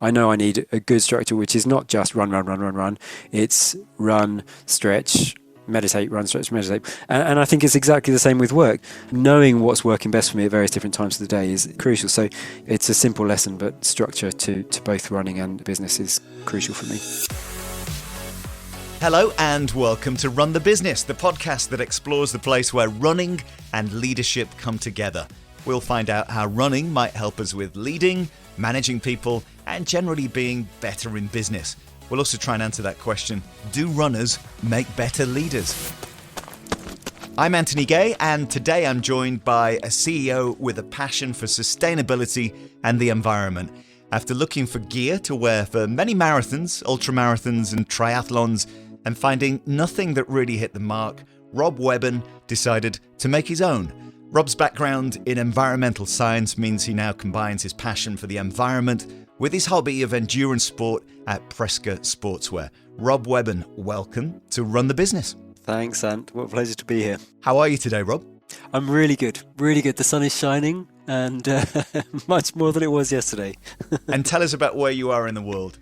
I know I need a good structure, which is not just run, run, run, run, run. It's run, stretch, meditate, run, stretch, meditate. And I think it's exactly the same with work. Knowing what's working best for me at various different times of the day is crucial. So it's a simple lesson, but structure to both running and business is crucial for me. Hello and welcome to Run the Business, the podcast that explores the place where running and leadership come together. We'll find out how running might help us with leading, managing people, and generally being better in business. We'll also try and answer that question, do runners make better leaders? I'm Anthony Gay, and today I'm joined by a CEO with a passion for sustainability and the environment. After looking for gear to wear for many marathons, ultramarathons and triathlons, and finding nothing that really hit the mark, Rob Webbon decided to make his own. Rob's background in environmental science means he now combines his passion for the environment with his hobby of endurance sport at Presca Sportswear. Rob Webbon, welcome to Run the Business. Thanks, Ant. What a pleasure to be here. How are you today, Rob? I'm really good. Really good. The sun is shining and much more than it was yesterday. And tell us about where you are in the world.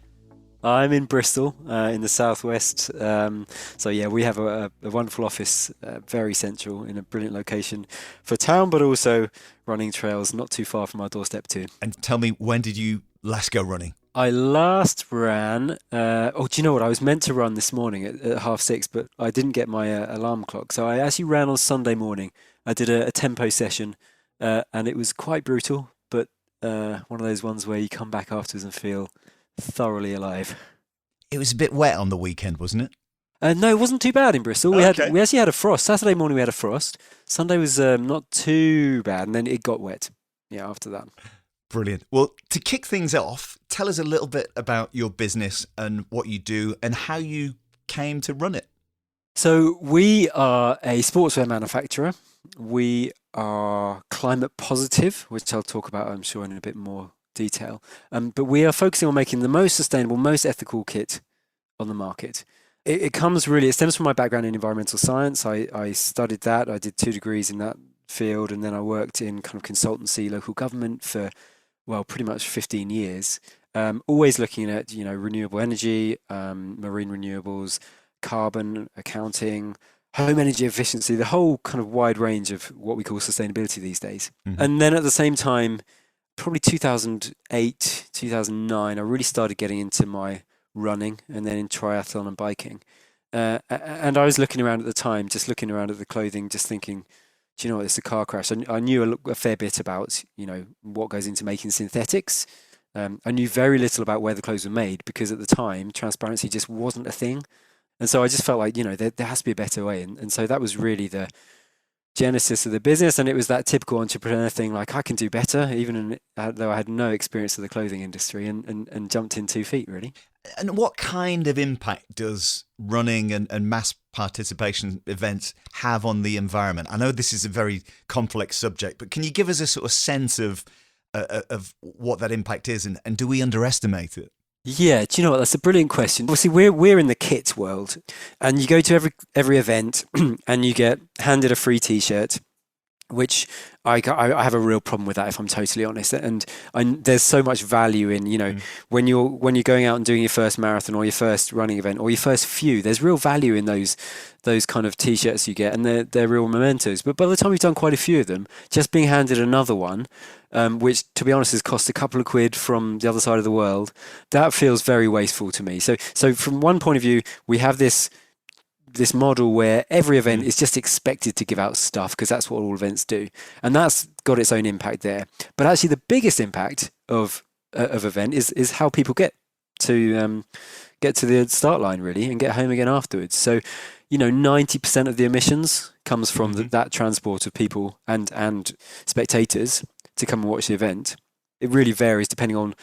I'm in Bristol, in the southwest. So yeah, we have a wonderful office, very central, in a brilliant location for town, but also running trails not too far from our doorstep too. And tell me, when did you last go running? I last ran, do you know what? I was meant to run this morning at 6:30, but I didn't get my alarm clock. So I actually ran on Sunday morning. I did a tempo session, and it was quite brutal, but one of those ones where you come back afterwards and feel thoroughly alive. It was a bit wet on the weekend, wasn't it? No, it wasn't too bad in Bristol. We Okay. we actually had a frost. Saturday morning we had a frost. Sunday was not too bad, and then it got wet. Yeah, after that. Brilliant. Well, to kick things off, tell us a little bit about your business and what you do and how you came to run it. So we are a sportswear manufacturer. We are climate positive, which I'll talk about, I'm sure, in a bit more detail. But we are focusing on making the most sustainable, most ethical kit on the market. It stems from my background in environmental science. I studied that. I did 2 degrees in that field, and then I worked in kind of consultancy, local government for, well, pretty much 15 years. Always looking at, renewable energy, marine renewables, carbon accounting, home energy efficiency, the whole kind of wide range of what we call sustainability these days. Mhm. And then at the same time, probably 2008, 2009, I really started getting into my running and then in triathlon and biking. And I was looking around at the time, just looking around at the clothing, just thinking, do you know what, it's a car crash. I knew a fair bit about, what goes into making synthetics. I knew very little about where the clothes were made because at the time, transparency just wasn't a thing. And so I just felt like, there has to be a better way. And so that was really the genesis of the business, and it was that typical entrepreneur thing, like I can do better, even though I had no experience of the clothing industry, and jumped in 2 feet, really. And what kind of impact does running and mass participation events have on the environment? I know this is a very complex subject, but can you give us a sort of sense of what that impact is, and do we underestimate it? Yeah, do you know what? That's a brilliant question. Obviously, we're in the kit world, and you go to every event, and you get handed a free T-shirt, which I have a real problem with that, if I'm totally honest. And there's so much value in, when you're going out and doing your first marathon or your first running event or your first few, there's real value in those kind of T-shirts you get, and they're real mementos. But by the time you've done quite a few of them, just being handed another one, which to be honest has cost a couple of quid from the other side of the world, that feels very wasteful to me. So from one point of view, we have this model where every event is just expected to give out stuff because that's what all events do, and that's got its own impact there. But actually, the biggest impact of event is how people get to the start line, really, and get home again afterwards. So 90% of the emissions comes from that transport of people and spectators to come and watch the event. It really varies depending on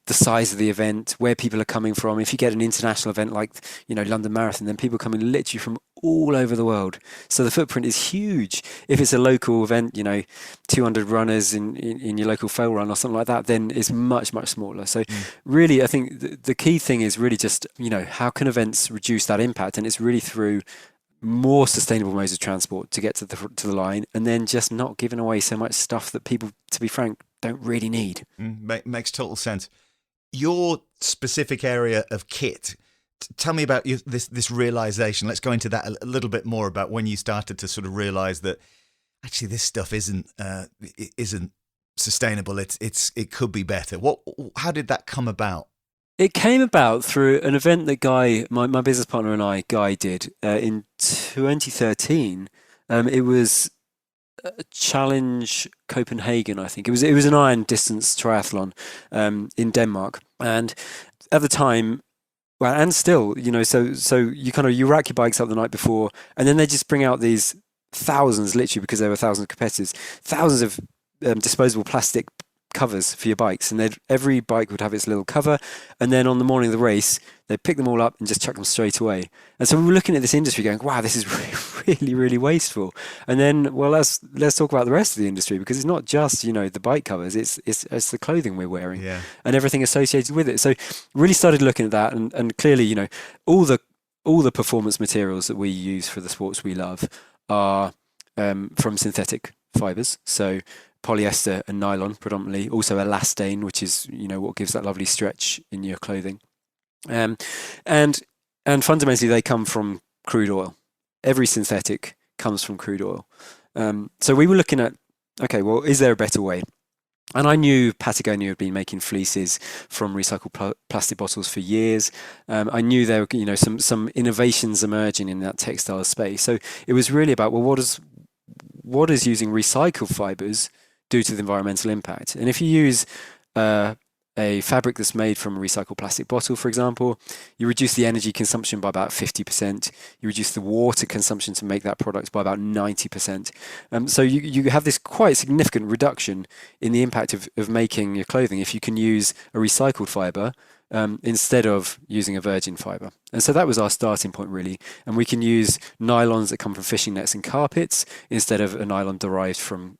the size of the event, where people are coming from. If you get an international event like, London Marathon, then people coming literally from all over the world. So the footprint is huge. If it's a local event, 200 runners in your local trail run or something like that, then it's much, much smaller. So really, I think the key thing is really just, how can events reduce that impact? And it's really through more sustainable modes of transport to get to the line, and then just not giving away so much stuff that people, to be frank, don't really need. Makes total sense. your specific area of kit, tell me about this realization. Let's go into that a little bit more, about when you started to sort of realize that actually this stuff isn't sustainable. It could be better. How did that come about? It came about through an event that my business partner and Guy, did in 2013. It was Challenge Copenhagen, I think. It was an iron distance triathlon in Denmark, and at the time, well, and still, so you rack your bikes up the night before, and then they just bring out these thousands, literally, because there were thousands of competitors, thousands of disposable plastic covers for your bikes, and every bike would have its little cover, and then on the morning of the race they'd pick them all up and just chuck them straight away. And so we were looking at this industry going, wow, this is really, really wasteful. And then, well, let's talk about the rest of the industry, because it's not just the bike covers, it's the clothing we're wearing, and everything associated with it. So really started looking at that, and clearly, all the performance materials that we use for the sports we love are from synthetic fibers, so polyester and nylon predominantly, also elastane, which is what gives that lovely stretch in your clothing, and fundamentally they come from crude oil. Every synthetic comes from crude oil. So we were looking at, okay, well, is there a better way? And I knew Patagonia had been making fleeces from recycled plastic bottles for years. I knew there were some innovations emerging in that textile space. So it was really about, well, what does using recycled fibers do to the environmental impact? And if you use a fabric that's made from a recycled plastic bottle, for example, you reduce the energy consumption by about 50%. You reduce the water consumption to make that product by about 90%. So you have this quite significant reduction in the impact of making your clothing if you can use a recycled fiber instead of using a virgin fiber. And so that was our starting point, really. And we can use nylons that come from fishing nets and carpets instead of a nylon derived from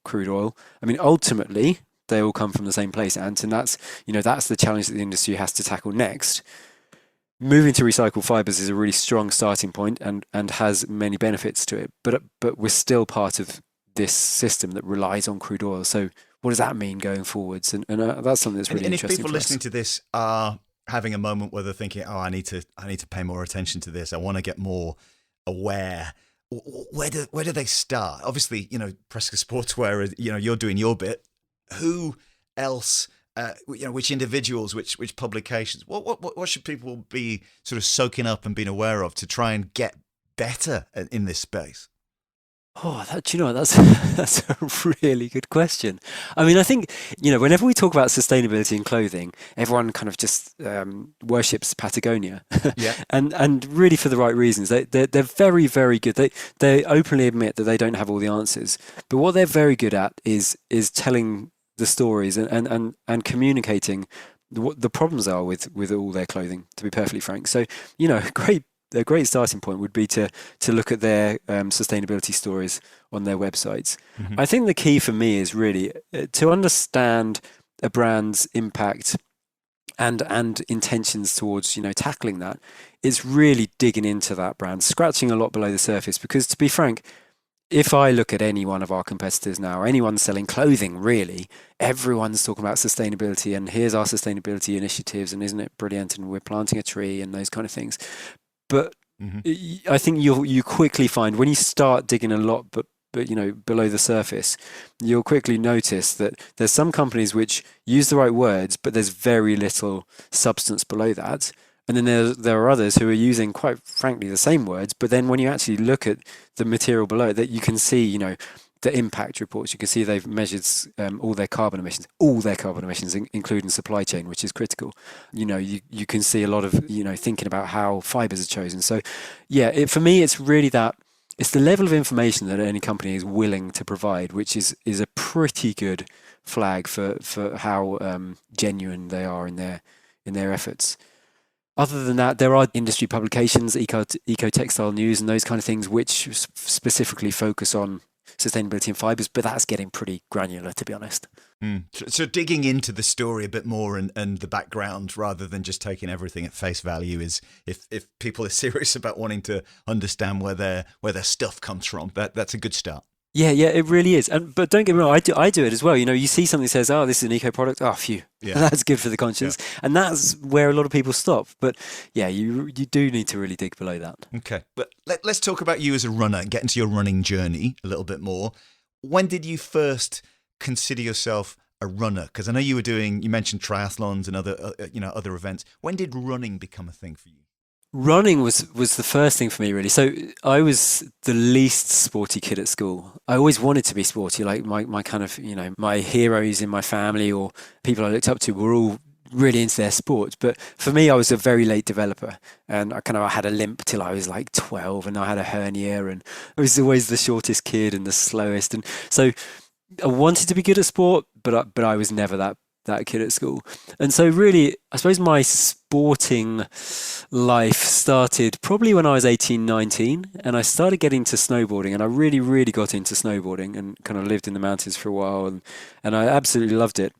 crude oil. I mean, ultimately, they all come from the same place, and that's the challenge that the industry has to tackle next. Moving to recycled fibers is a really strong starting point and has many benefits to it, but we're still part of this system that relies on crude oil. So what does that mean going forwards? And that's something that's really interesting. And if people listening to this are having a moment where they're thinking, oh, I need to pay more attention to this, I want to get more aware, where do they start? Obviously, Presca Sportswear, you're doing your bit. Who else? Which individuals, which publications? What should people be sort of soaking up and being aware of to try and get better in this space? Oh, that's a really good question. I mean, I think whenever we talk about sustainability in clothing, everyone kind of just worships Patagonia, yeah, and really for the right reasons. They're very, very good. They openly admit that they don't have all the answers, but what they're very good at is telling the stories and communicating what the problems are with all their clothing, to be perfectly frank. So a great starting point would be to look at their sustainability stories on their websites. Mm-hmm. I think the key for me is really to understand a brand's impact and intentions towards tackling that. It's really digging into that brand, scratching a lot below the surface, because to be frank, if I look at any one of our competitors now, or anyone selling clothing, really, everyone's talking about sustainability, and here's our sustainability initiatives, and isn't it brilliant, and we're planting a tree and those kind of things. But mm-hmm. I think you quickly find, when you start digging a lot, but below the surface, you'll quickly notice that there's some companies which use the right words, but there's very little substance below that. And then there are others who are using, quite frankly, the same words, but then when you actually look at the material below, that you can see, the impact reports. You can see they've measured all their carbon emissions, including supply chain, which is critical. You can see a lot of thinking about how fibers are chosen. So yeah, for me, it's really that it's the level of information that any company is willing to provide, which is a pretty good flag for how genuine they are in their efforts. Other than that, there are industry publications, Eco Textile News and those kind of things, which specifically focus on sustainability and fibers, but that's getting pretty granular, to be honest. So digging into the story a bit more and the background, rather than just taking everything at face value, is if people are serious about wanting to understand where their stuff comes from, that's a good start. Yeah, it really is. But don't get me wrong, I do it as well. You know, you see something that says, "Oh, this is an eco product." Oh, phew, Yeah. that's good for the Yeah. conscience, and that's where a lot of people stop. But yeah, you do need to really dig below that. Okay. But let's talk about you as a runner and get into your running journey a little bit more. When did you first consider yourself a runner? Because I know you mentioned triathlons and other events. When did running become a thing for you? Running was the first thing for me, really. So I was the least sporty kid at school. I always wanted to be sporty. Like my kind of, my heroes in my family or people I looked up to were all really into their sports. But for me, I was a very late developer, and I had a limp till I was like 12, and I had a hernia, and I was always the shortest kid and the slowest. And so I wanted to be good at sport, but I was never that kid at school. And so really, I suppose my sporting life started probably when I was 18, 19, and I started getting into snowboarding, and I really, really got into snowboarding and kind of lived in the mountains for a while, and I absolutely loved it.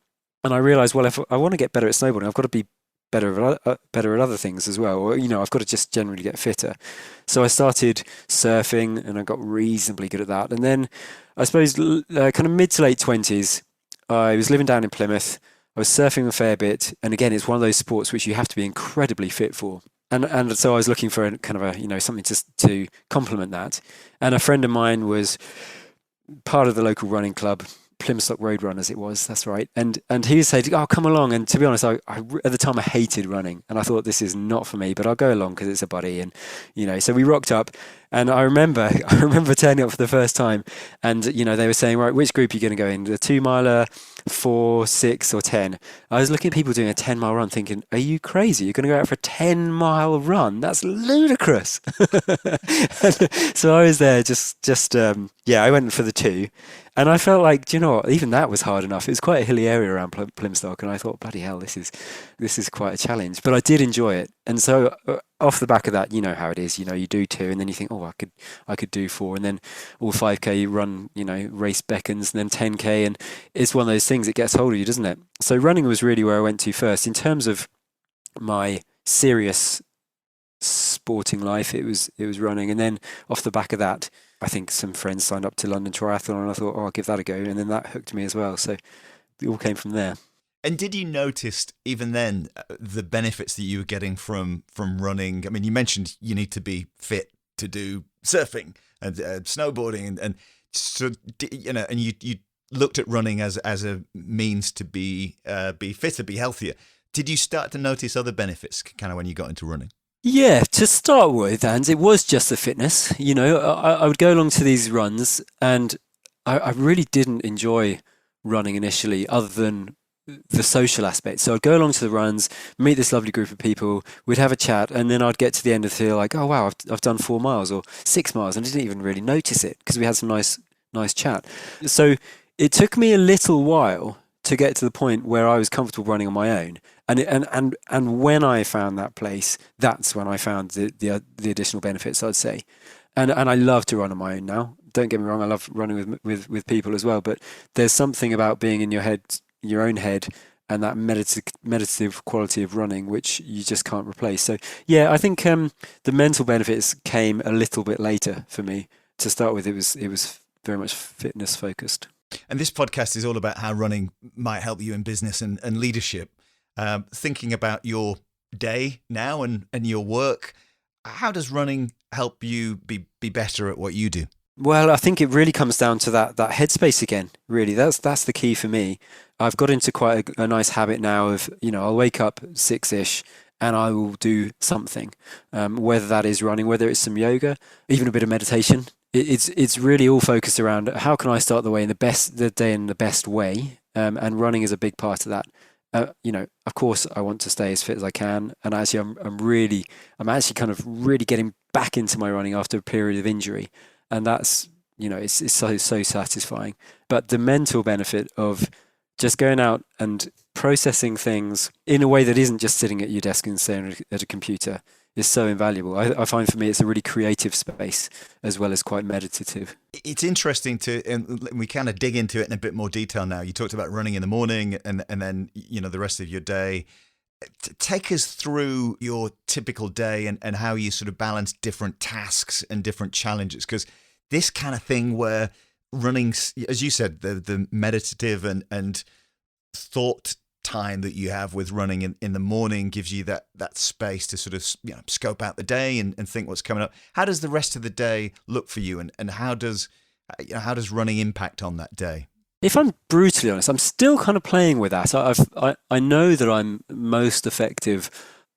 And I realized, well, if I want to get better at snowboarding, I've got to be better at other things as well. Or, I've got to just generally get fitter. So I started surfing, and I got reasonably good at that. And then I suppose kind of mid to late 20s, I was living down in Plymouth. I was surfing a fair bit, and again, it's one of those sports which you have to be incredibly fit for. And so I was looking for a kind of something to complement that. And a friend of mine was part of the local running club, Plymouth Road Runners it was, that's right. And he said, "Oh, come along." And to be honest, I at the time I hated running, and I thought this is not for me, but I'll go along because it's a buddy. And so we rocked up, and I remember turning up for the first time, and they were saying, "Right, which group are you going to go in? The 2 miler, 4, 6, or 10?" I was looking at people doing a 10-mile run, thinking, "Are you crazy? You're going to go out for a 10-mile run? That's ludicrous." So I was there, I went for the 2. And I felt like, do you know what? Even that was hard enough. It was quite a hilly area around Plymouth, and I thought, bloody hell, this is quite a challenge. But I did enjoy it, and so off the back of that, you know how it is. You do 2, and then you think, oh, I could do 4, and then all 5K you run, race beckons, and then 10K, and it's one of those things that gets hold of you, doesn't it? So running was really where I went to first in terms of my serious sporting life. It was running, and then off the back of that, I think some friends signed up to London Triathlon, and I thought, oh, I'll give that a go. And then that hooked me as well. So it all came from there. And did you notice even then the benefits that you were getting from running? I mean, you mentioned you need to be fit to do surfing and snowboarding, and so and you looked at running as a means to be fitter, be healthier. Did you start to notice other benefits kind of when you got into running? Yeah, to start with, and it was just the fitness. I would go along to these runs, and I really didn't enjoy running initially, other than the social aspect. So I'd go along to the runs, meet this lovely group of people, we'd have a chat, and then I'd get to the end and feel like, oh wow, I've done 4 miles or 6 miles, and I didn't even really notice it because we had some nice chat. So it took me a little while to get to the point where I was comfortable running on my own. And when I found that place, that's when I found the additional benefits, I'd say. And I love to run on my own now. Don't get me wrong, I love running with people as well. But there's something about being in your own head, and that meditative quality of running, which you just can't replace. So yeah, I think the mental benefits came a little bit later for me. To start with, it was very much fitness focused. And this podcast is all about how running might help you in business and leadership. Thinking about your day now and your work, how does running help you be better at what you do? Well, I think it really comes down to that headspace again. Really, that's the key for me. I've got into quite a nice habit now of, I'll wake up 6-ish and I will do something, whether that is running, whether it's some yoga, even a bit of meditation. It's really all focused around how can I start the day in the best way, and running is a big part of that. Of course, I want to stay as fit as I can, and actually, I'm actually kind of really getting back into my running after a period of injury, and that's it's so satisfying. But the mental benefit of just going out and processing things in a way that isn't just sitting at your desk and staring at a computer is so invaluable. I find for me it's a really creative space as well as quite meditative. It's interesting and we kind of dig into it in a bit more detail now. You talked about running in the morning and then the rest of your day. Take us through your typical day and how you sort of balance different tasks and different challenges, because this kind of thing where running, as you said, the meditative and thought time that you have with running in the morning gives you that space to sort of scope out the day and think what's coming up. How does the rest of the day look for you, and how does running impact on that day? If I'm brutally honest, I'm still kind of playing with that. I know that I'm most effective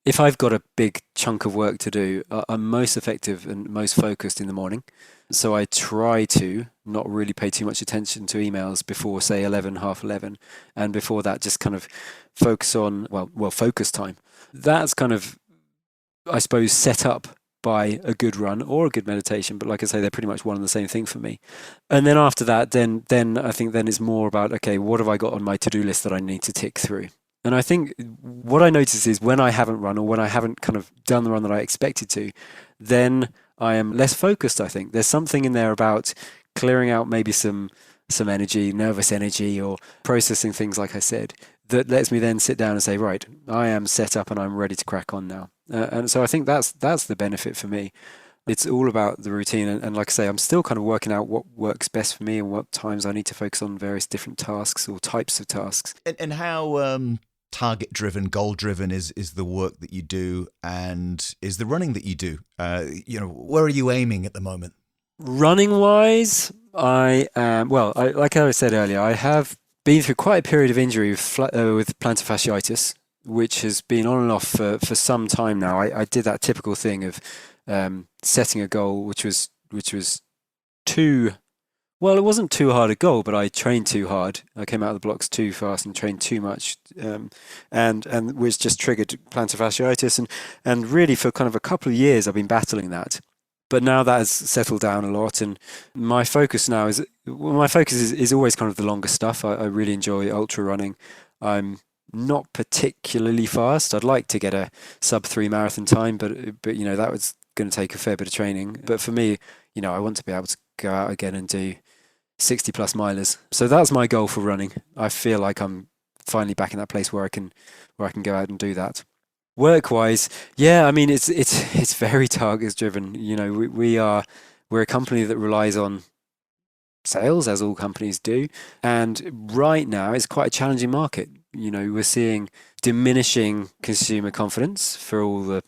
if I've got a big chunk of work to do. I'm most effective and most focused in the morning. So I try to not really pay too much attention to emails before, say, 11, half 11. And before that, just kind of focus on, focus time. That's kind of, I suppose, set up by a good run or a good meditation. But like I say, they're pretty much one and the same thing for me. And then after that, then I think then it's more about, okay, what have I got on my to-do list that I need to tick through? And I think what I notice is when I haven't run, or when I haven't kind of done the run that I expected to, then I am less focused, I think. There's something in there about clearing out maybe some energy, nervous energy, or processing things, like I said, that lets me then sit down and say, right, I am set up and I'm ready to crack on now. And so I think that's the benefit for me. It's all about the routine. And like I say, I'm still kind of working out what works best for me and what times I need to focus on various different tasks or types of tasks. And how target-driven, goal-driven is the work that you do, and is the running that you do? Where are you aiming at the moment? Running-wise, I am, like I said earlier, I have been through quite a period of injury with plantar fasciitis, which has been on and off for some time now. I did that typical thing of setting a goal, which was too... Well, it wasn't too hard a goal, but I trained too hard. I came out of the blocks too fast and trained too much, and which just triggered plantar fasciitis. And really, for kind of a couple of years, I've been battling that. But now that has settled down a lot, and my focus now is always kind of the longer stuff. I really enjoy ultra running. I'm not particularly fast. I'd like to get a sub-3 marathon time, but that was going to take a fair bit of training. But for me, I want to be able to go out again and do 60 plus milers. So that's my goal for running. I feel like I'm finally back in that place where I can go out and do that. Work-wise, yeah, I mean it's very target driven. We're a company that relies on sales, as all companies do, and right now it's quite a challenging market. We're seeing diminishing consumer confidence for all the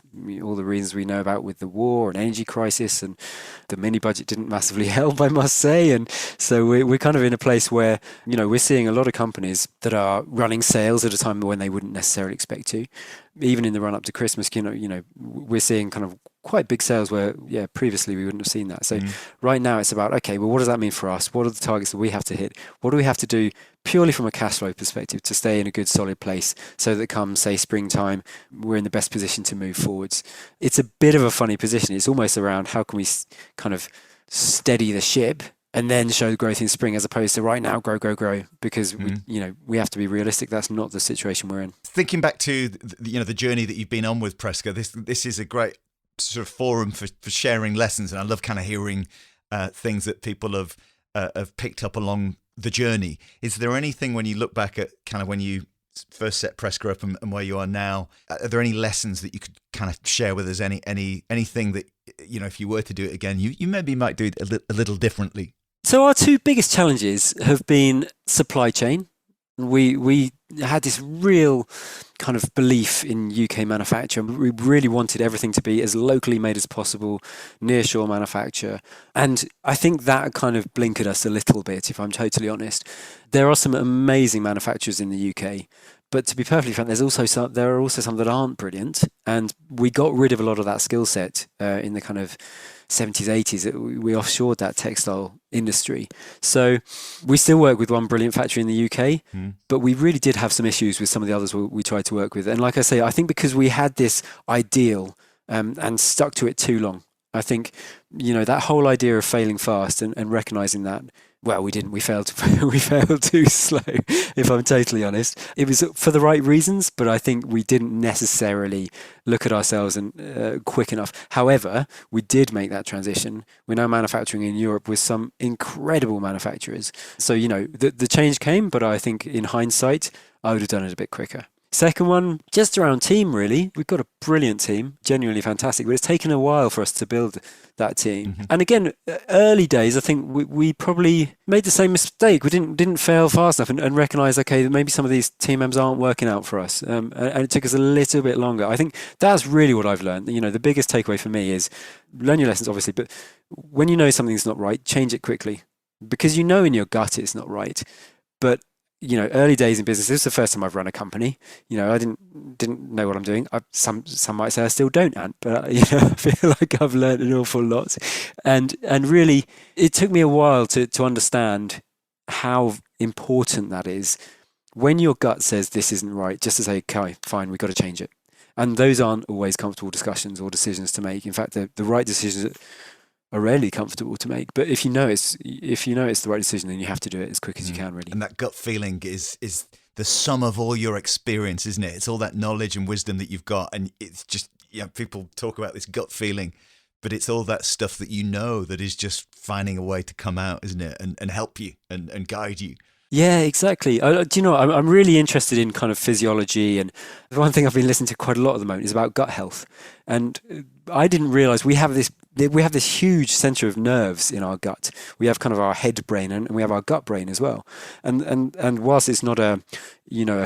reasons we know about with the war and energy crisis, and the mini budget didn't massively help, I must say. And so we're kind of in a place where we're seeing a lot of companies that are running sales at a time when they wouldn't necessarily expect to. Even in the run up to Christmas, we're seeing kind of quite big sales where previously we wouldn't have seen that. So right now it's about, okay, well, what does that mean for us? What are the targets that we have to hit? What do we have to do purely from a cash flow perspective to stay in a good solid place, so that come, say, springtime, we're in the best position to move forwards? It's a bit of a funny position. It's almost around how can we kind of steady the ship and then show growth in spring, as opposed to right now grow, because we have to be realistic. That's not the situation we're in. Thinking back to the journey that you've been on with Presca, this is a great sort of forum for sharing lessons, and I love kind of hearing things that people have picked up along the journey. Is there anything, when you look back at kind of when you first set Presca up and where you are now, are there any lessons that you could kind of share with us? Anything that if you were to do it again, you maybe might do it a little differently? So our two biggest challenges have been supply chain. We had this real kind of belief in UK manufacture. We really wanted everything to be as locally made as possible, nearshore manufacture. And I think that kind of blinkered us a little bit, if I'm totally honest. There are some amazing manufacturers in the UK, but to be perfectly frank, there are also some that aren't brilliant. And we got rid of a lot of that skill set in the kind of 70s, 80s. We offshored that textile industry. So we still work with one brilliant factory in the UK, but we really did have some issues with some of the others we tried to work with. And like I say, I think because we had this ideal and stuck to it too long. I think, that whole idea of failing fast and recognizing that, well, we didn't. We failed too slow, if I'm totally honest. It was for the right reasons, but I think we didn't necessarily look at ourselves and quick enough. However, we did make that transition. We're now manufacturing in Europe with some incredible manufacturers. So, the change came, but I think in hindsight, I would have done it a bit quicker. Second one, just around team, really. We've got a brilliant team, genuinely fantastic, but it's taken a while for us to build that team. And again, early days, I think we probably made the same mistake. We didn't fail fast enough and recognize, okay, that maybe some of these team members aren't working out for us. And it took us a little bit longer. I think that's really what I've learned. The biggest takeaway for me is learn your lessons, obviously, but when you know something's not right, change it quickly, because in your gut it's not right. But early days in business, this is the first time I've run a company. I didn't know what I'm doing. Some might say I still don't, Ant, but I feel like I've learned an awful lot. And really, it took me a while to understand how important that is. When your gut says this isn't right, just to say, okay, fine, we've got to change it. And those aren't always comfortable discussions or decisions to make. In fact, the right decisions are rarely comfortable to make. But if you know it's the right decision, then you have to do it as quick as you can, really. And that gut feeling is the sum of all your experience, isn't it? It's all that knowledge and wisdom that you've got. And it's just, people talk about this gut feeling, but it's all that stuff that that is just finding a way to come out, isn't it? And help you and guide you. Yeah, exactly. Do you know, I'm really interested in kind of physiology, and the one thing I've been listening to quite a lot at the moment is about gut health. And I didn't realize we have this huge center of nerves in our gut. We have kind of our head brain, and we have our gut brain as well. And whilst it's not a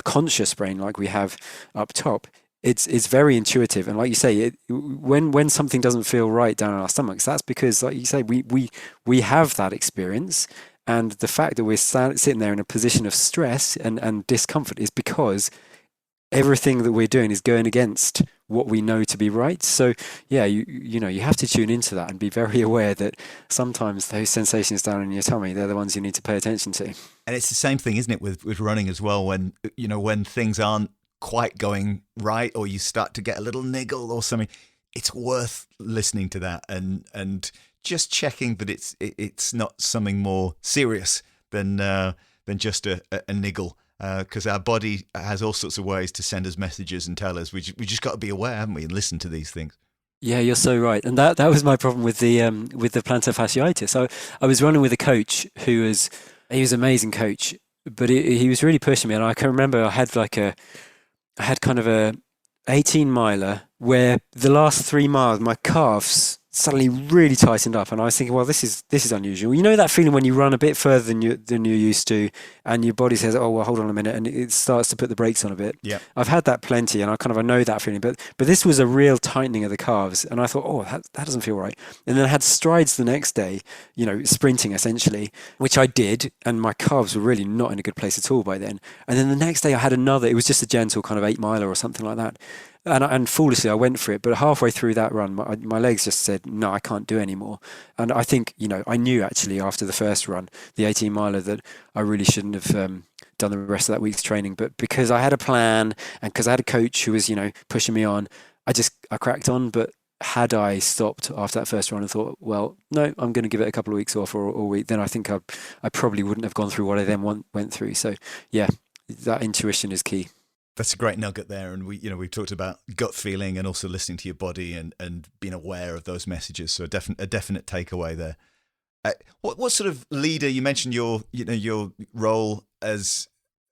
conscious brain like we have up top, it's very intuitive. And like you say, when something doesn't feel right down in our stomachs, that's because, like you say, we have that experience. And the fact that we're sitting there in a position of stress and discomfort is because everything that we're doing is going against what we know to be right. So yeah, you have to tune into that and be very aware that sometimes those sensations down in your tummy, they're the ones you need to pay attention to. And it's the same thing, isn't it, with running as well, when things aren't quite going right, or you start to get a little niggle or something, it's worth listening to that and just checking that it's not something more serious than just a niggle, because our body has all sorts of ways to send us messages and tell us. We just got to be aware, haven't we, and listen to these things. Yeah, you're so right, and that was my problem with the plantar fasciitis. So I was running with a coach he was an amazing coach, but he was really pushing me, and I can remember I had kind of a 18 miler where the last 3 miles my calves suddenly really tightened up, and I was thinking, well, this is unusual. You know that feeling when you run a bit further than you're used to, and your body says, oh well, hold on a minute, and it starts to put the brakes on a bit. Yeah, I've had that plenty, and I know that feeling, but this was a real tightening of the calves, and I thought, oh, that doesn't feel right. And then I had strides the next day, sprinting essentially, which I did, and my calves were really not in a good place at all by then. And then the next day I had another. It was just a gentle kind of 8 miler or something like that. And foolishly, I went for it. But halfway through that run, my legs just said, no, I can't do anymore. And I think, I knew actually after the first run, the 18 miler, that I really shouldn't have done the rest of that week's training. But because I had a plan and because I had a coach who was, pushing me on, I cracked on. But had I stopped after that first run and thought, well, no, I'm going to give it a couple of weeks off or a week, then I think I probably wouldn't have gone through what I then went through. So, yeah, that intuition is key. That's a great nugget there, and we've talked about gut feeling and also listening to your body and being aware of those messages. So a definite takeaway there. What sort of leader? You mentioned your role as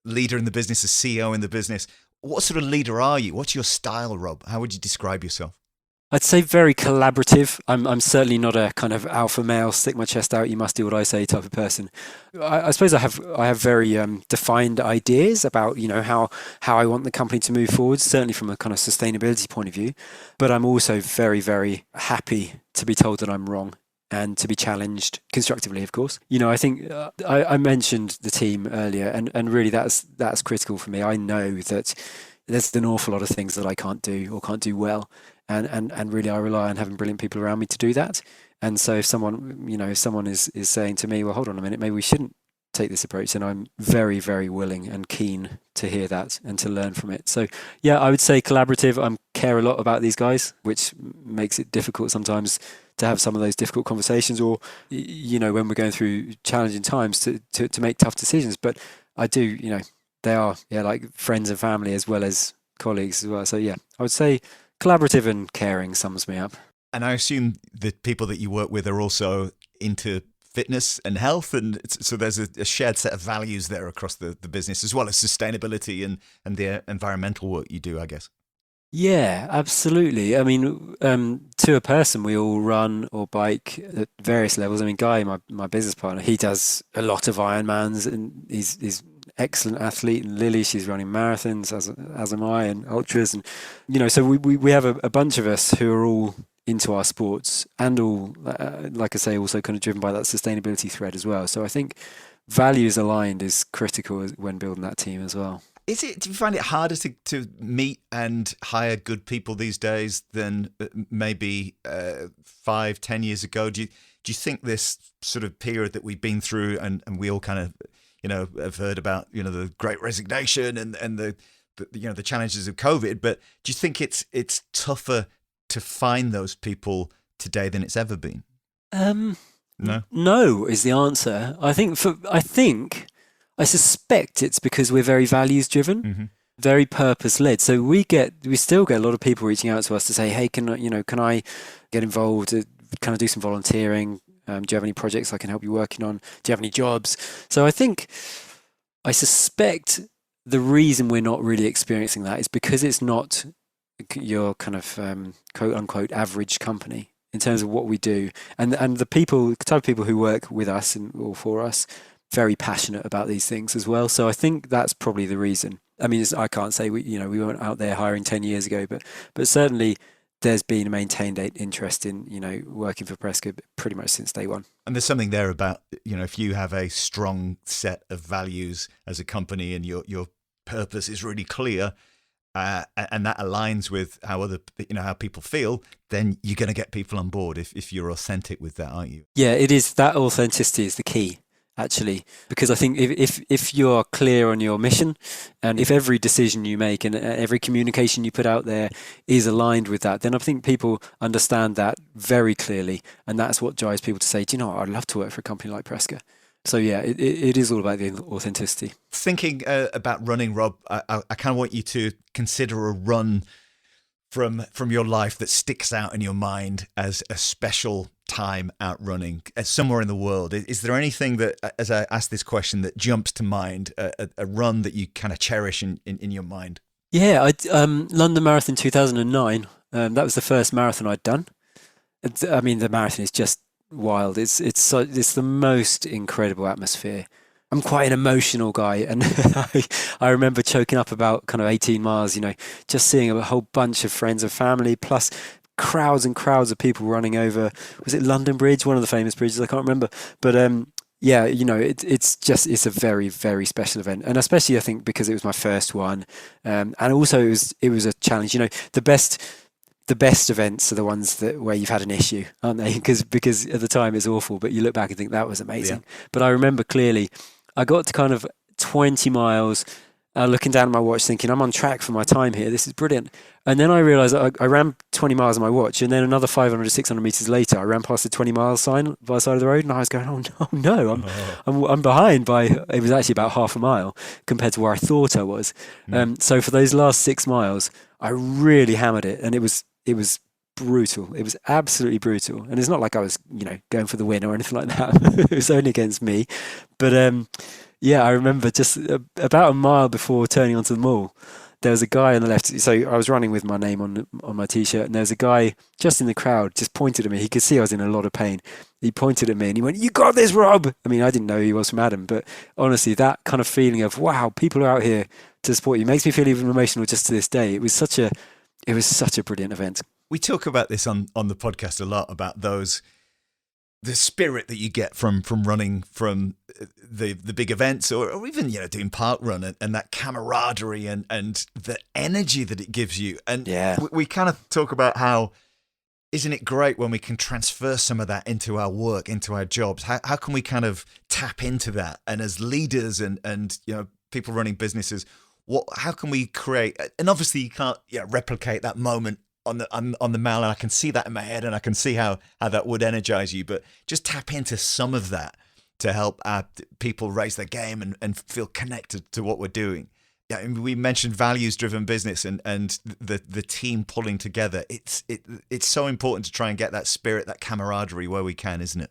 leader in the business, as CEO in the business. What sort of leader are you? What's your style, Rob? How would you describe yourself? I'd say very collaborative. I'm certainly not a kind of alpha male, stick my chest out, you must do what I say type of person. I suppose I have very defined ideas about how I want the company to move forward, certainly from a kind of sustainability point of view. But I'm also very, very happy to be told that I'm wrong and to be challenged constructively, of course. I think I mentioned the team earlier, and really that's critical for me. I know that there's an awful lot of things that I can't do or can't do well. And really I rely on having brilliant people around me to do that. And so if someone is saying to me, well, hold on a minute, maybe we shouldn't take this approach, then I'm very, very willing and keen to hear that and to learn from it. So yeah, I would say collaborative. I care a lot about these guys, which makes it difficult sometimes to have some of those difficult conversations, or when we're going through challenging times to make tough decisions. But I do, they are like friends and family as well as colleagues as well. So yeah, I would say collaborative and caring sums me up. And I assume the people that you work with are also into fitness and health, and so there's a shared set of values there across the business, as well as sustainability and the environmental work you do, I guess. Yeah, absolutely. I mean, to a person, we all run or bike at various levels. I mean, Guy, my business partner, he does a lot of Ironmans, and he's excellent athlete. And Lily, she's running marathons, as am I, and ultras, and so we have a bunch of us who are all into our sports, and all, like I say, also kind of driven by that sustainability thread as well. So I think values aligned is critical when building that team as well. Do you find it harder to meet and hire good people these days than maybe 5-10 years ago? Do you think this sort of period that we've been through, and we all kind of have heard about the Great Resignation and the challenges of COVID, but do you think it's tougher to find those people today than it's ever been? No is the answer. I suspect it's because we're very values driven, very purpose led. So we still get a lot of people reaching out to us to say, hey, can I get involved? Can I do some volunteering? Do you have any projects I can help you working on? Do you have any jobs? So I suspect the reason we're not really experiencing that is because it's not your kind of quote unquote average company in terms of what we do, and the type of people who work with us or for us, very passionate about these things as well. So I think that's probably the reason. I mean, I can't say we weren't out there hiring 10 years ago, but certainly there's been a maintained interest in working for Presca pretty much since day one. And there's something there about if you have a strong set of values as a company and your purpose is really clear, and that aligns with how how people feel, then you're going to get people on board if you're authentic with that, aren't you? Yeah, it is. That authenticity is the key, actually, because I think if you're clear on your mission, and if every decision you make and every communication you put out there is aligned with that, then I think people understand that very clearly, and that's what drives people to say, do you know what, I'd love to work for a company like Presca. So yeah, it is all about the authenticity. Thinking about running, Rob, I kind of want you to consider a run from your life that sticks out in your mind as a special time out running somewhere in the world. Is there anything that, as I ask this question, that jumps to mind, a run that you kind of cherish in your mind? Yeah, London Marathon 2009. That was the first marathon I'd done. I mean, the marathon is just wild. It's the most incredible atmosphere. I'm quite an emotional guy, and I remember choking up about kind of 18 miles, just seeing a whole bunch of friends and family, plus crowds and crowds of people running over, was it London Bridge? One of the famous bridges, I can't remember. But yeah, it's a very, very special event. And especially I think because it was my first one. And also it was a challenge. The best events are the ones where you've had an issue, aren't they? Because at the time it's awful, but you look back and think that was amazing. Yeah. But I remember clearly, I got to kind of 20 miles, looking down at my watch thinking, I'm on track for my time here. This is brilliant. And then I realized I ran 20 miles on my watch, and then another 500 or 600 meters later, I ran past the 20-mile sign by the side of the road, and I was going, oh no, I'm behind by, it was actually about half a mile compared to where I thought I was. So for those last 6 miles, I really hammered it, and it was brutal. It was absolutely brutal. And it's not like I was, going for the win or anything like that. It was only against me. But yeah, I remember just about a mile before turning onto the mall, there was a guy on the left. So I was running with my name on my T-shirt, and there was a guy just in the crowd, just pointed at me. He could see I was in a lot of pain. He pointed at me and he went, "You got this, Rob." I mean, I didn't know who he was from Adam, but honestly, that kind of feeling of, wow, people are out here to support you makes me feel even emotional just to this day. It was such a brilliant event. We talk about this on the podcast a lot, about the spirit that you get from running from the big events, or even doing park run, and that camaraderie and the energy that it gives you. And yeah, we kind of talk about how, isn't it great when we can transfer some of that into our work, into our jobs? How can we kind of tap into that? And as leaders and people running businesses, how can we create? And obviously you can't replicate that moment on the mile, and I can see that in my head, and I can see how that would energize you, but just tap into some of that to help our people raise their game and feel connected to what we're doing. Yeah, and we mentioned values-driven business and the team pulling together. It's so important to try and get that spirit, that camaraderie where we can, isn't it?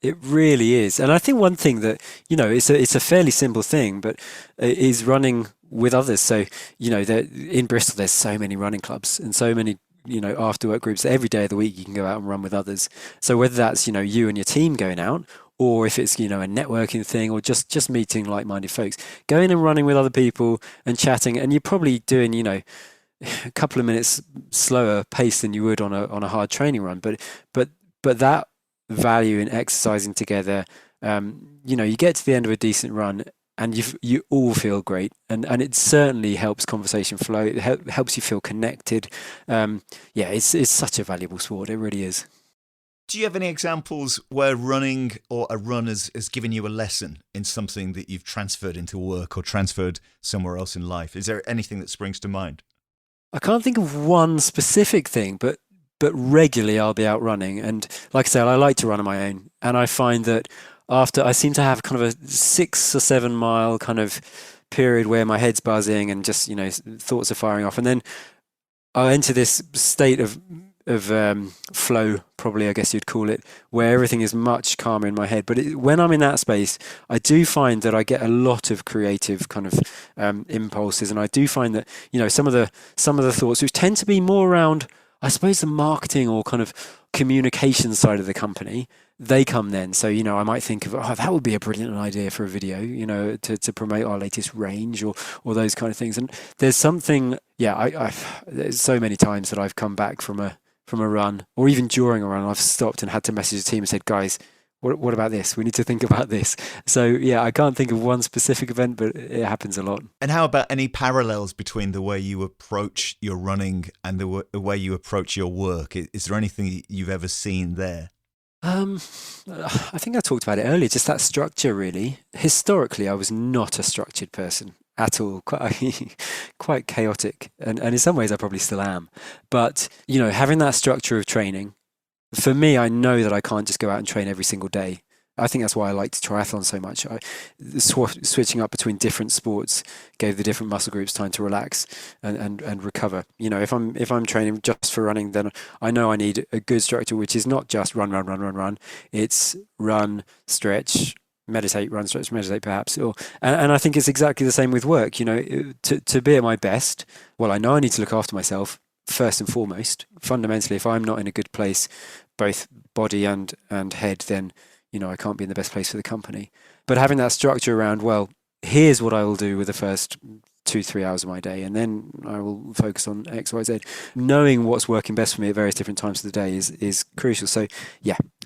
It really is. And I think one thing that, it's a fairly simple thing, but is running with others. So, in Bristol, there's so many running clubs and so many, after work groups that every day of the week you can go out and run with others. So whether that's, you and your team going out, or if it's, a networking thing, or just meeting like-minded folks, going and running with other people and chatting, and you're probably doing, a couple of minutes slower pace than you would on a hard training run. But that value in exercising together, you get to the end of a decent run and you all feel great, and it certainly helps conversation flow. It helps you feel connected. It's such a valuable sport. It really is. Do you have any examples where running or a run has given you a lesson in something that you've transferred into work or transferred somewhere else in life? Is there anything that springs to mind? I can't think of one specific thing, but regularly I'll be out running, and like I said, I like to run on my own, and I find that after I seem to have kind of a 6 or 7 mile kind of period where my head's buzzing and just thoughts are firing off, and then I enter this state of flow, probably I guess you'd call it, where everything is much calmer in my head. But when I'm in that space, I do find that I get a lot of creative kind of impulses, and I do find that some of the thoughts, which tend to be more around, I suppose, the marketing or kind of communication side of the company, they come then. So, I might think of, that would be a brilliant idea for a video, to promote our latest range or those kind of things. And there's something, there's so many times that I've come back from a run, or even during a run, I've stopped and had to message the team and said, guys, what about this? We need to think about this. So I can't think of one specific event, but it happens a lot. And how about any parallels between the way you approach your running and the way you approach your work? Is there anything you've ever seen there? I think I talked about it earlier, just that structure really. Historically, I was not a structured person at all, quite chaotic. And in some ways I probably still am. But, having that structure of training, for me, I know that I can't just go out and train every single day. I think that's why I liked triathlon so much. Switching up between different sports gave the different muscle groups time to relax and recover. If I'm training just for running, then I know I need a good structure, which is not just run. It's run, stretch, meditate, run, stretch, meditate, perhaps. And I think it's exactly the same with work. To be at my best, well, I know I need to look after myself first and foremost. Fundamentally, if I'm not in a good place, both body and head, then I can't be in the best place for the company. But having that structure around, well, here's what I will do with the first 2-3 hours of my day, and then I will focus on X, Y, Z. Knowing what's working best for me at various different times of the day is crucial. So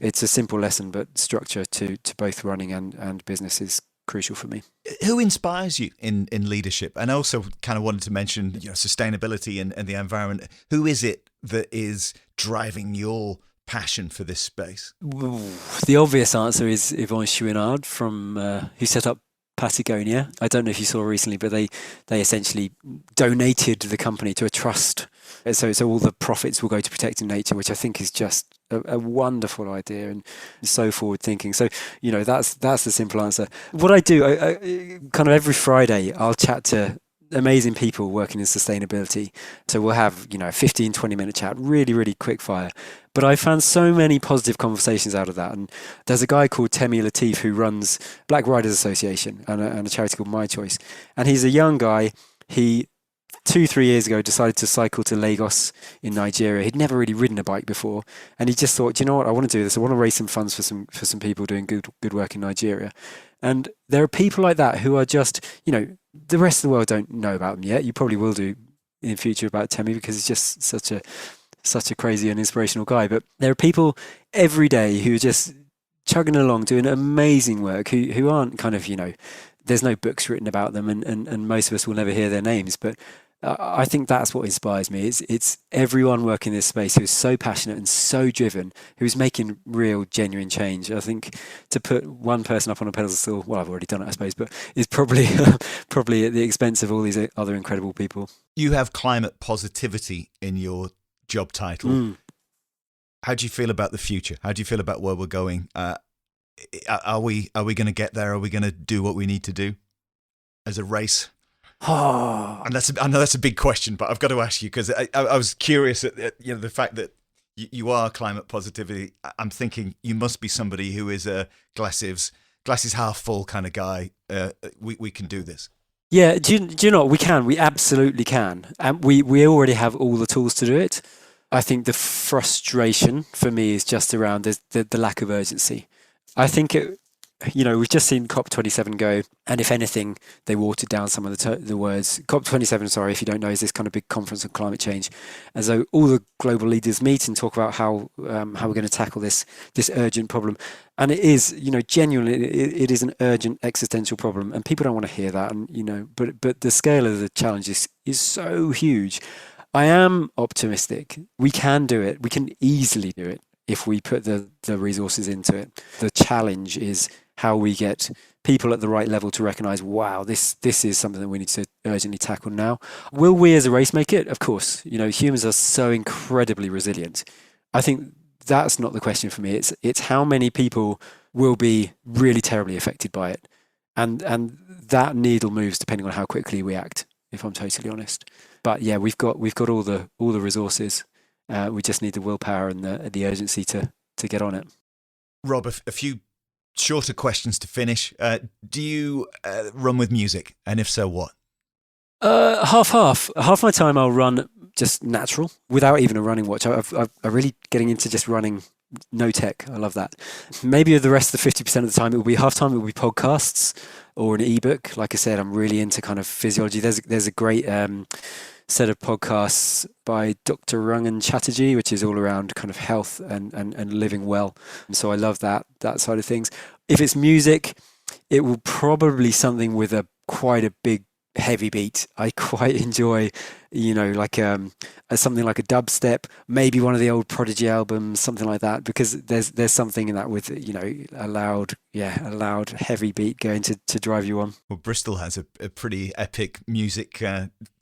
it's a simple lesson, but structure to both running and business is crucial for me. Who inspires you in leadership? And I also kind of wanted to mention sustainability and the environment. Who is it that is driving your passion for this space? The obvious answer is Yvon Chouinard who set up Patagonia. I don't know if you saw recently, but they essentially donated the company to a trust. So all the profits will go to protecting nature, which I think is just a wonderful idea and so forward thinking. So, that's the simple answer. What I do, I kind of every Friday, I'll chat to amazing people working in sustainability. So we'll have, a 15-20 minute chat, really, really quick fire. But I found so many positive conversations out of that. And there's a guy called Temi Latif who runs Black Riders Association and a charity called My Choice. And he's a young guy. He 2-3 years ago decided to cycle to Lagos in Nigeria. He'd never really ridden a bike before, and he just thought, you know what, I want to do this. I want to raise some funds for some people doing good work in Nigeria. And there are people like that who are just, the rest of the world don't know about them yet. You probably will do in the future about Temi, because he's just such a crazy and inspirational guy. But there are people every day who are just chugging along, doing amazing work, who aren't kind of, there's no books written about them, and most of us will never hear their names. But I think that's what inspires me. It's everyone working in this space who's so passionate and so driven, who's making real, genuine change. I think to put one person up on a pedestal, well, I've already done it, I suppose, but is probably at the expense of all these other incredible people. You have climate positivity in your job title. How do you feel about the future? How do you feel about where we're going? Are we going to get there? Are we going to do what we need to do as a race? And I know that's a big question, but I've got to ask you, because I was curious at the fact that you are climate positivity, I'm thinking you must be somebody who is a glasses half full kind of guy. We can do this. Yeah, do you know what? We absolutely can. And we already have all the tools to do it. I think the frustration for me is just around the lack of urgency. I think we've just seen COP27 go, and if anything, they watered down some of the words. COP27, sorry, if you don't know, is this kind of big conference on climate change. And so all the global leaders meet and talk about how we're going to tackle this urgent problem. And it is, genuinely, it is an urgent existential problem, and people don't want to hear that. And but the scale of the challenge is so huge. I am optimistic. We can do it. We can easily do it if we put the resources into it. The challenge is how we get people at the right level to recognize, wow, this is something that we need to urgently tackle now. Will we as a race make it? Of course. Humans are so incredibly resilient. I think that's not the question for me. It's how many people will be really terribly affected by it. And that needle moves depending on how quickly we act, if I'm totally honest. But yeah, we've got all the resources. We just need the willpower and the urgency to get on it. Rob, a few shorter questions to finish. Do you run with music? And if so, what? Half. Half my time I'll run just natural without even a running watch. I'm really getting into just running no tech. I love that. Maybe the rest of the 50% of the time, it will be podcasts or an ebook. Like I said, I'm really into kind of physiology. There's a great set of podcasts by Dr. Rangan Chatterjee, which is all around kind of health and living well. And so I love that side of things. If it's music, it will probably something with quite a big heavy beat. I quite enjoy, like something like a dubstep, maybe one of the old Prodigy albums, something like that, because there's something in that with, a loud heavy beat going to drive you on. Well, Bristol has a pretty epic music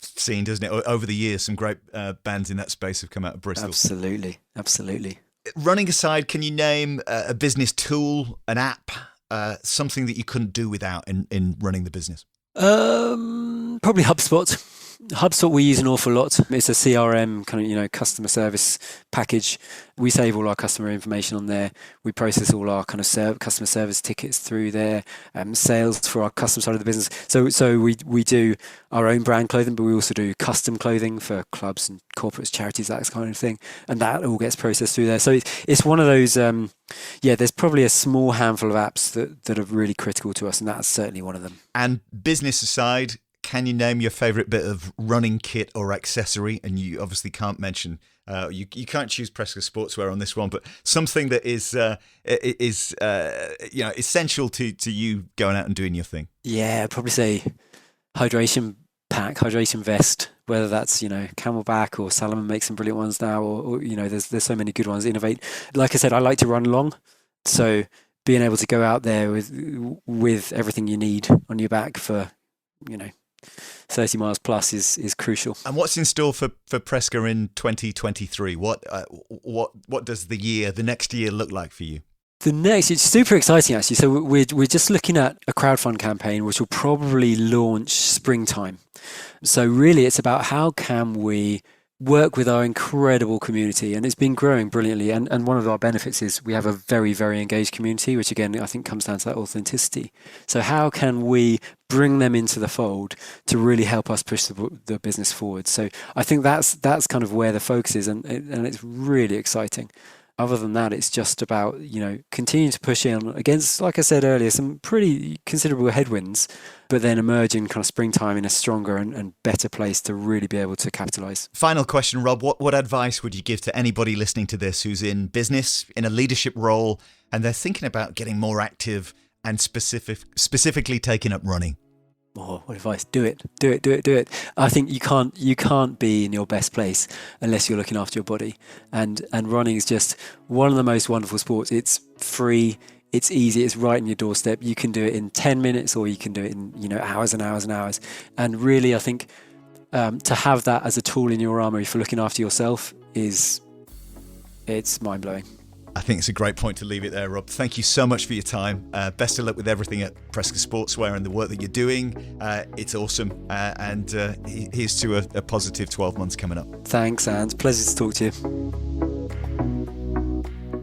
scene, doesn't it? Over the years, some great bands in that space have come out of Bristol. Absolutely. Running aside, can you name a business tool, an app, something that you couldn't do without in running the business? Probably HubSpot. HubSpot we use an awful lot. It's a CRM kind of, customer service package. We save all our customer information on there. We process all our kind of customer service tickets through there. Sales for our customer side of the business. So we do our own brand clothing, but we also do custom clothing for clubs and corporates, charities, that kind of thing. And that all gets processed through there. So it's one of those. There's probably a small handful of apps that are really critical to us, and that's certainly one of them. And business aside, can you name your favourite bit of running kit or accessory? And you obviously can't mention, you can't choose Presca Sportswear on this one, but something that is essential to you going out and doing your thing. Yeah, I'd probably say hydration pack, hydration vest. Whether that's Camelback or Salomon makes some brilliant ones now, or there's so many good ones. Innovate. Like I said, I like to run long, so being able to go out there with everything you need on your back for 30 miles plus is crucial. And what's in store for Presca in 2023? What does the next year look like for you? It's super exciting actually. So we're just looking at a crowdfund campaign which will probably launch springtime. So really it's about how can we work with our incredible community, and it's been growing brilliantly, and one of our benefits is we have a very, very engaged community, which again I think comes down to that authenticity. So how can we bring them into the fold to really help us push the business forward? So I think that's kind of where the focus is, and it's really exciting. Other than that, it's just about continuing to push in against, like I said earlier, some pretty considerable headwinds, but then emerging kind of springtime in a stronger and better place to really be able to capitalize. Final question, Rob. What advice would you give to anybody listening to this who's in business, in a leadership role, and they're thinking about getting more active and specifically taking up running? Oh, what advice? Do it. I think you can't be in your best place unless you're looking after your body. And running is just one of the most wonderful sports. It's free, it's easy, it's right on your doorstep. You can do it in 10 minutes or you can do it in hours and hours and hours. And really, I think to have that as a tool in your armory for looking after yourself it's mind-blowing. I think it's a great point to leave it there, Rob. Thank you so much for your time. Best of luck with everything at Presca Sportswear and the work that you're doing. It's awesome. And here's to a positive 12 months coming up. Thanks, Anne. Pleasure to talk to you.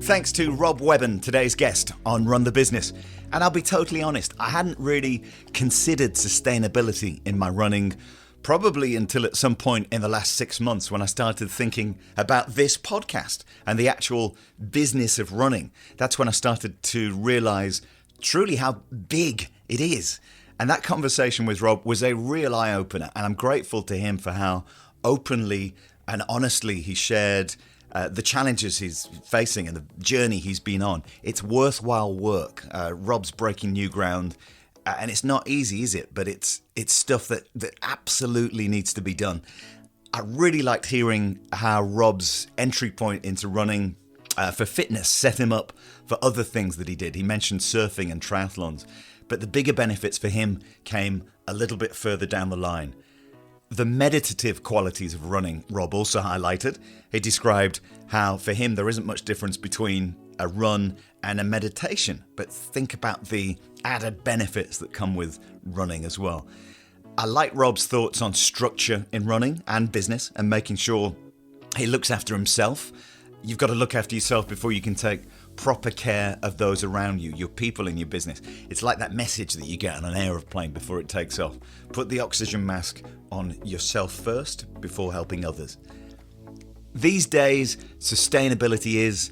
Thanks to Rob Webbon, today's guest on Run the Business. And I'll be totally honest, I hadn't really considered sustainability in my running, probably until at some point in the last 6 months when I started thinking about this podcast and the actual business of running. That's when I started to realize truly how big it is. And that conversation with Rob was a real eye-opener, and I'm grateful to him for how openly and honestly he shared the challenges he's facing and the journey he's been on. It's worthwhile work. Rob's breaking new ground, and it's not easy, is it? But it's stuff that absolutely needs to be done. I really liked hearing how Rob's entry point into running for fitness set him up for other things that he did. He mentioned surfing and triathlons, but the bigger benefits for him came a little bit further down the line. The meditative qualities of running, Rob also highlighted. He described how for him there isn't much difference between a run and a meditation, but think about the added benefits that come with running as well. I like Rob's thoughts on structure in running and business and making sure he looks after himself. You've got to look after yourself before you can take proper care of those around you, your people in your business. It's like that message that you get on an aeroplane before it takes off. Put the oxygen mask on yourself first before helping others. These days, sustainability is,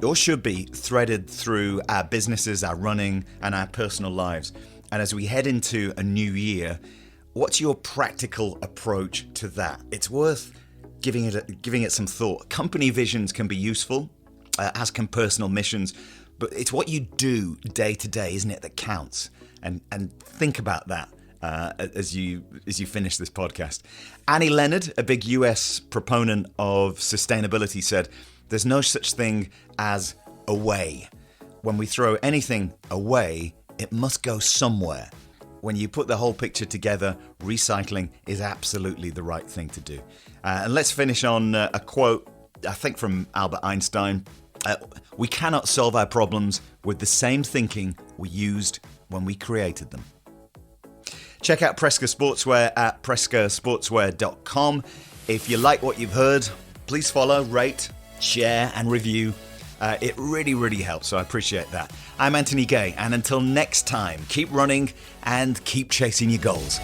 or should be, threaded through our businesses, our running, and our personal lives. And as we head into a new year, what's your practical approach to that? It's worth giving it some thought. Company visions can be useful, as can personal missions, but it's what you do day to day, isn't it, that counts? And think about that as you finish this podcast. Annie Leonard, a big US proponent of sustainability, said, "There's no such thing as away. When we throw anything away, it must go somewhere." When you put the whole picture together, recycling is absolutely the right thing to do. And let's finish on a quote, I think from Albert Einstein. We cannot solve our problems with the same thinking we used when we created them. Check out Presca Sportswear at prescasportswear.com. If you like what you've heard, please follow, rate, share and review. It really, really helps, so I appreciate that. I'm Anthony Gay, and until next time, keep running and keep chasing your goals.